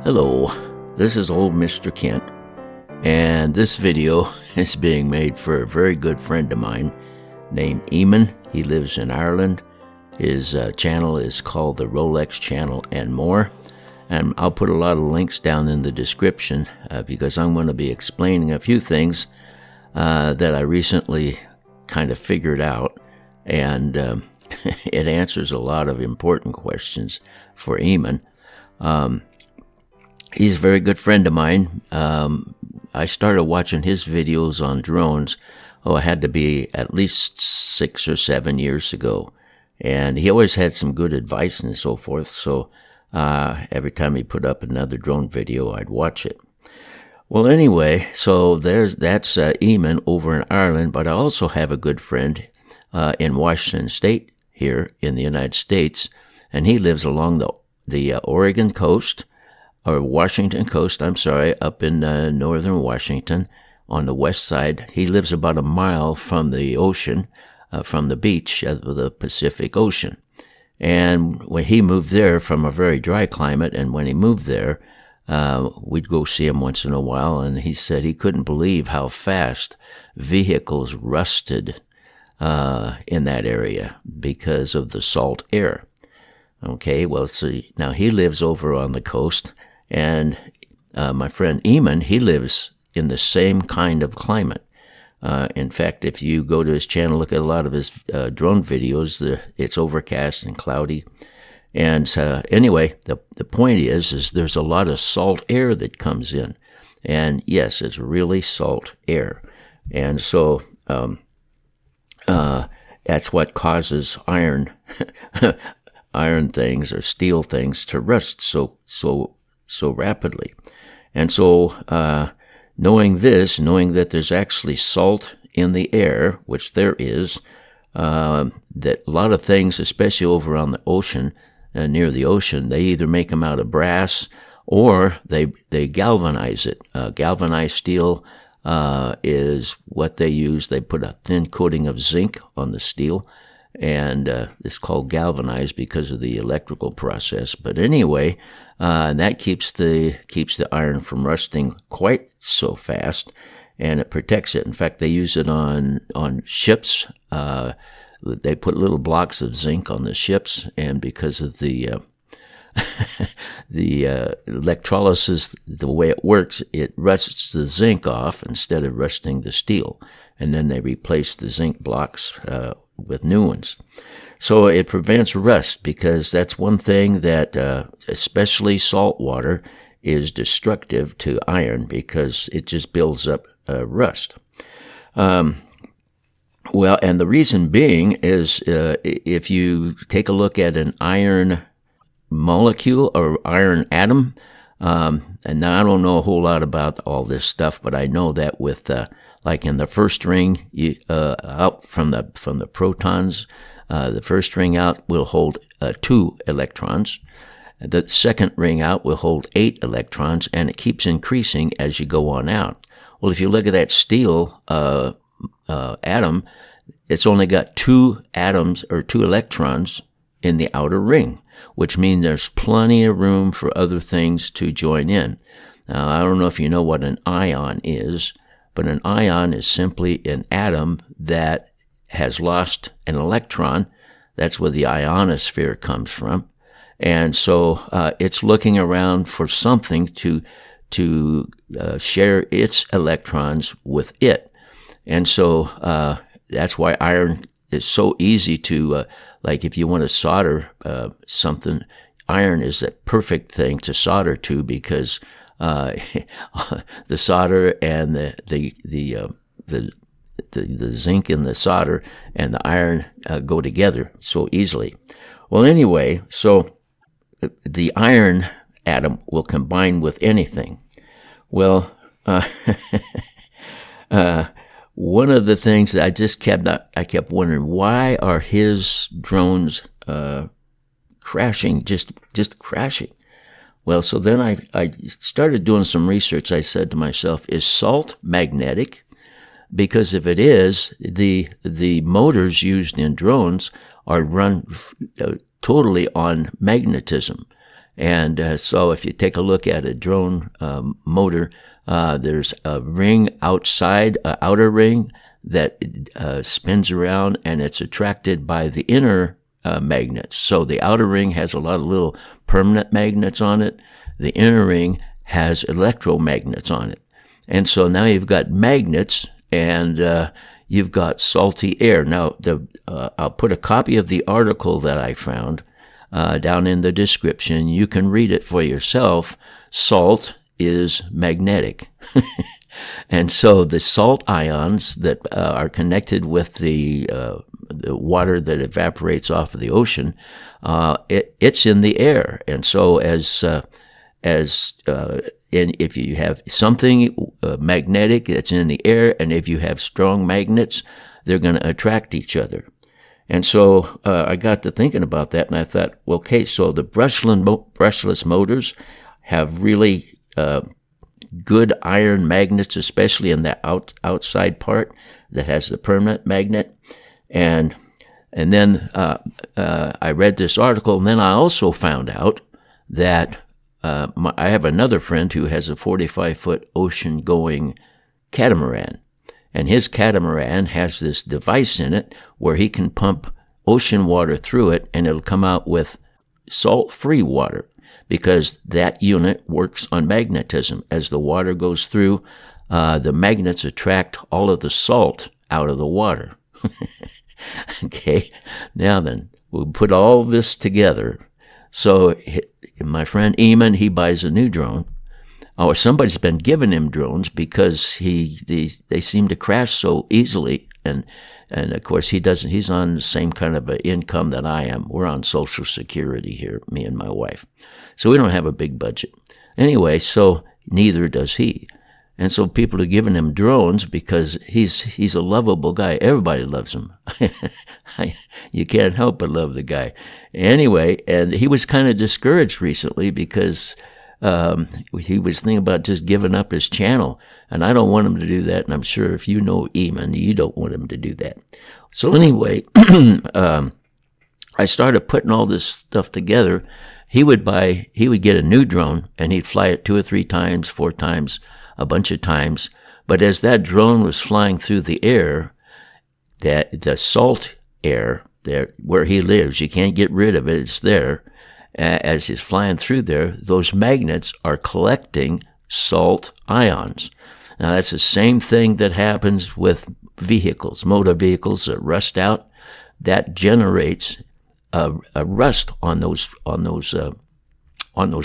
Hello, this is old Mr. Kent, and this video is being made for a very good friend of mine named Eamon. He lives in Ireland. His channel is called the Rolex Channel and More, and I'll put a lot of links down in the description because I'm going to be explaining a few things that I recently kind of figured out, and it answers a lot of important questions for Eamon. He's a very good friend of mine. I started watching his videos on drones, it had to be at least 6 or 7 years ago. And he always had some good advice and so forth, so every time he put up another drone video, I'd watch it. Well, anyway, so that's Eamon over in Ireland, but I also have a good friend in Washington State here in the United States, and he lives along the Oregon coast, or Washington coast, I'm sorry, up in northern Washington on the west side. He lives about a mile from the ocean, from the beach of the Pacific Ocean. And when he moved there from a very dry climate, and when he moved there, we'd go see him once in a while, and he said he couldn't believe how fast vehicles rusted in that area because of the salt air. Okay, well, see, now he lives over on the coast, and my friend Eamon, he lives in the same kind of climate. In fact, if you go to his channel, look at a lot of his drone videos, it's overcast and cloudy. And anyway, the point is there's a lot of salt air that comes in. And yes, it's really salt air. And so that's what causes iron things or steel things to rust so rapidly. And so knowing that there's actually salt in the air, which there is, that a lot of things, especially over on the ocean, near the ocean, they either make them out of brass or they galvanize it. Galvanized steel is what they use. They put a thin coating of zinc on the steel, and it's called galvanized because of the electrical process. But anyway, that keeps the iron from rusting quite so fast, and it protects it. In fact, they use it on ships. They put little blocks of zinc on the ships, and because of the electrolysis, the way it works, it rusts the zinc off instead of rusting the steel, and then they replace the zinc blocks with new ones. So it prevents rust, because that's one thing that especially salt water is destructive to iron, because it just builds up rust. Well, and the reason being is if you take a look at an iron molecule or iron atom, and now I don't know a whole lot about all this stuff, but I know that with like in the first ring out from the protons, the first ring out will hold 2 electrons. The second ring out will hold 8 electrons, and it keeps increasing as you go on out. Well, if you look at that steel atom, it's only got 2 atoms or 2 electrons in the outer ring, which means there's plenty of room for other things to join in. Now, I don't know if you know what an ion is, but an ion is simply an atom that has lost an electron. That's where the ionosphere comes from. And so it's looking around for something to share its electrons with it. And so that's why iron is so easy to, like if you want to solder something, iron is the perfect thing to solder to, because the solder and the zinc in the solder and the iron go together so easily. Well, anyway, so the iron atom will combine with anything. Well, one of the things that I kept wondering, why are his drones crashing, just crashing? Well, so then I started doing some research. I said to myself, is salt magnetic? Because if it is, the motors used in drones are run totally on magnetism. And so if you take a look at a drone motor, there's a ring outside, an outer ring that spins around, and it's attracted by the inner magnets. So the outer ring has a lot of little permanent magnets on it. The inner ring has electromagnets on it. And so now you've got magnets, and you've got salty air. Now, I'll put a copy of the article that I found down in the description. You can read it for yourself. Salt is magnetic. And so the salt ions that are connected with the water that evaporates off of the ocean, it's in the air. And so and if you have something magnetic that's in the air, and if you have strong magnets, they're going to attract each other. And so I got to thinking about that, and I thought, okay, so the brushless motors have really good iron magnets, especially in the outside part that has the permanent magnet. And then I read this article, and then I also found out that I have another friend who has a 45-foot ocean-going catamaran. And his catamaran has this device in it where he can pump ocean water through it, and it'll come out with salt-free water, because that unit works on magnetism. As the water goes through, the magnets attract all of the salt out of the water. Okay, now then, we'll put all this together. So my friend Eamon, he buys a new drone. Or somebody's been giving him drones because they seem to crash so easily. And of course he's on the same kind of an income that I am. We're on Social Security here, me and my wife. So we don't have a big budget. Anyway, so neither does he. And so people are giving him drones because he's a lovable guy. Everybody loves him. You can't help but love the guy. Anyway, and he was kind of discouraged recently because he was thinking about just giving up his channel. And I don't want him to do that. And I'm sure if you know Eamon, you don't want him to do that. So anyway, I started putting all this stuff together. He would get a new drone, and he'd fly it 2 or 3 times, 4 times, a bunch of times. But as that drone was flying through the air, the salt air there where he lives, you can't get rid of it, it's there. As he's flying through there, those magnets are collecting salt ions. Now that's the same thing that happens with vehicles, motor vehicles that rust out. That generates a rust on those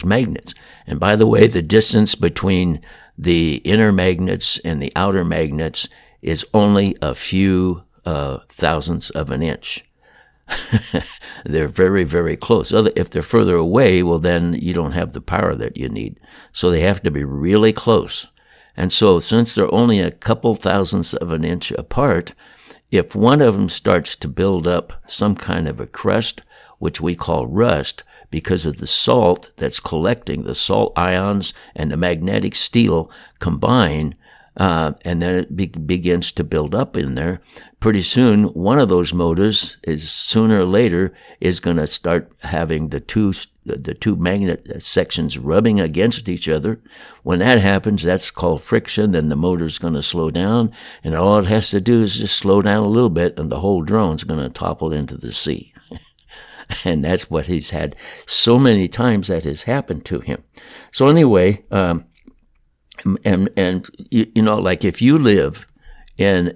magnets. And by the way, the distance between the inner magnets and the outer magnets is only a few thousandths of an inch. They're very, very close. If they're further away, well, then you don't have the power that you need. So they have to be really close. And so since they're only a couple thousandths of an inch apart, if one of them starts to build up some kind of a crust, which we call rust, because of the salt that's collecting, the salt ions and the magnetic steel combine, and then it begins to build up in there. Pretty soon, one of those motors sooner or later is going to start having the two magnet sections rubbing against each other. When that happens, that's called friction. Then the motor's going to slow down, and all it has to do is just slow down a little bit, and the whole drone's going to topple into the sea. And that's what he's had so many times that has happened to him. So anyway, and you know, like if you live in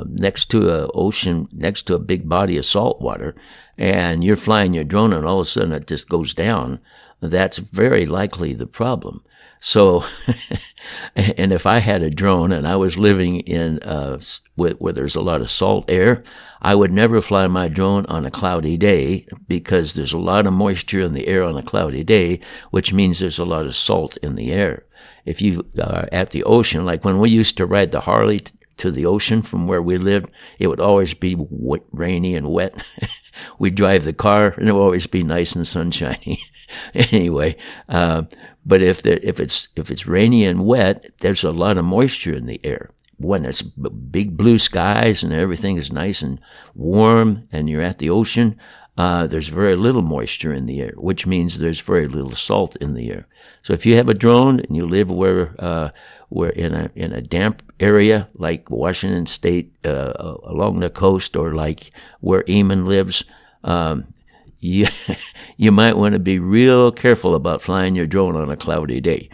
next to an ocean, next to a big body of salt water, and you're flying your drone and all of a sudden it just goes down, that's very likely the problem. So, and if I had a drone and I was living in where there's a lot of salt air, I would never fly my drone on a cloudy day because there's a lot of moisture in the air on a cloudy day, which means there's a lot of salt in the air. If you are at the ocean, like when we used to ride the Harley to the ocean from where we lived, it would always be rainy and wet. We'd drive the car and it would always be nice and sunshiny. Anyway, but if it's rainy and wet, there's a lot of moisture in the air. When it's big blue skies and everything is nice and warm and you're at the ocean, there's very little moisture in the air, which means there's very little salt in the air. So if you have a drone and you live where in a damp area like Washington State, along the coast, or like where Eamon lives, you might want to be real careful about flying your drone on a cloudy day.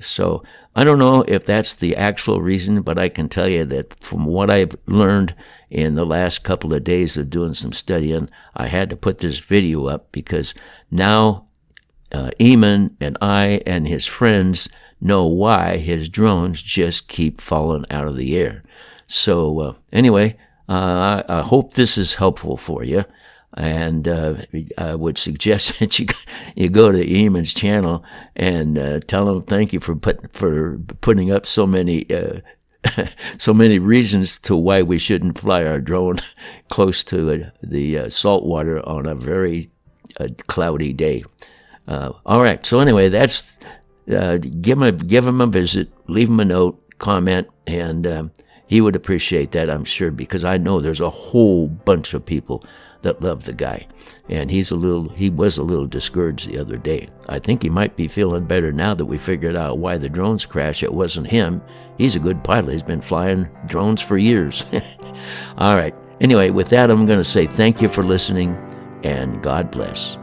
So I don't know if that's the actual reason, but I can tell you that from what I've learned in the last couple of days of doing some studying, I had to put this video up because now Eamon and I and his friends know why his drones just keep falling out of the air. So anyway, I hope this is helpful for you. And I would suggest that you go to Eamon's channel and tell him thank you for putting up so many so many reasons to why we shouldn't fly our drone close to the saltwater on a very cloudy day. All right. So anyway, that's give him a visit, leave him a note, comment, and he would appreciate that, I'm sure, because I know there's a whole bunch of people that love the guy, and he was a little discouraged the other day. I think he might be feeling better now that we figured out why the drones crashed. It wasn't him. He's a good pilot. He's been flying drones for years. All right. Anyway, with that, I'm going to say thank you for listening, and God bless.